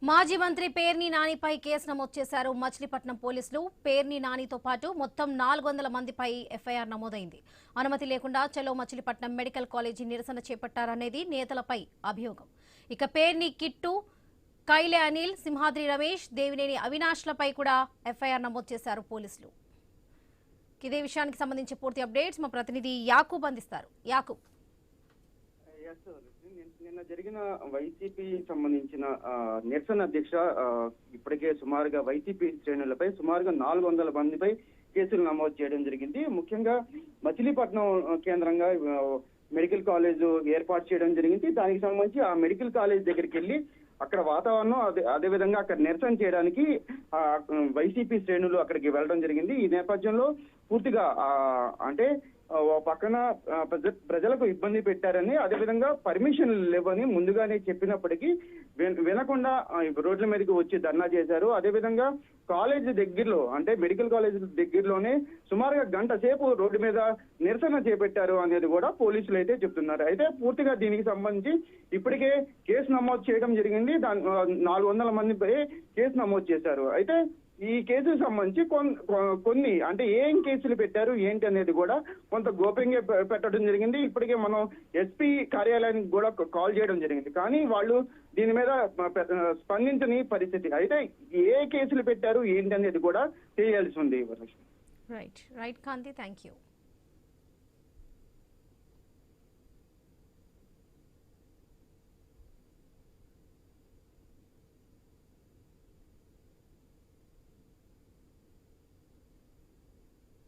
మాజీ మంత్రి పేర్ని నానిపై కేసు నమోదు చేశారు మచిలీపట్నం పోలీసులు. పేర్ని నానితో పాటు మొత్తం 400 మందిపై ఎఫ్ఐఆర్ నమోదైంది. అనుమతి లేకుండా చలో మచిలీపట్నం మెడికల్ కాలేజీ నిరసన చేపట్టారనేది నేతలపై అభియోగం. ఇక పేర్ని కిట్టు, కైలే అనిల్, సింహాద్రి రమేష్, దేవినేని అవినాష్లపై కూడా ఎఫ్ఐఆర్ నమోదు చేశారు పోలీసులు. ఇదే విషయానికి సంబంధించి పూర్తి అప్డేట్స్ మా ప్రతినిధి యాకూబ్ అందిస్తారు. యాకూబ్, నిన్న జరిగిన వైసీపీ సంబంధించిన నిరసన దీక్ష ఇప్పటికే సుమారుగా వైసీపీ శ్రేణులపై సుమారుగా 400 మందిపై కేసులు నమోదు చేయడం జరిగింది. ముఖ్యంగా మచిలీపట్నం కేంద్రంగా మెడికల్ కాలేజ్ ఏర్పాటు చేయడం జరిగింది. దానికి సంబంధించి ఆ మెడికల్ కాలేజ్ దగ్గరికి వెళ్ళి అక్కడ వాతావరణం అదేవిధంగా అక్కడ నిరసన చేయడానికి వైసీపీ శ్రేణులు అక్కడికి వెళ్ళడం జరిగింది. ఈ నేపథ్యంలో పూర్తిగా అంటే పక్కన ప్రజలకు ఇబ్బంది పెట్టారని, అదేవిధంగా పర్మిషన్ లేవని ముందుగానే చెప్పినప్పటికీ వినకుండా రోడ్ల మీదకి వచ్చి ధర్నా చేశారు. అదేవిధంగా కాలేజ్ దగ్గరలో అంటే మెడికల్ కాలేజ్ దగ్గరలోనే సుమారుగా గంట సేపు రోడ్డు మీద నిరసన చేపట్టారు అనేది కూడా పోలీసులు అయితే చెప్తున్నారు. అయితే పూర్తిగా దీనికి సంబంధించి ఇప్పటికే కేసు నమోదు చేయడం జరిగింది. 400 మందిపై కేసు నమోదు చేశారు. అయితే ఈ కేసుకు సంబంధించి కొన్ని అంటే ఏం కేసులు పెట్టారు ఏంటి అనేది కూడా కొంత గోప్యంగా పెట్టడం జరిగింది. ఇప్పటికే మనం ఎస్పీ కార్యాలయానికి కూడా కాల్ చేయడం జరిగింది, కానీ వాళ్ళు దీని మీద స్పందించని పరిస్థితి. అయితే ఏ కేసులు పెట్టారు ఏంటి అనేది కూడా తెలియాల్సి ఉంది. Right Kanthi, thank you.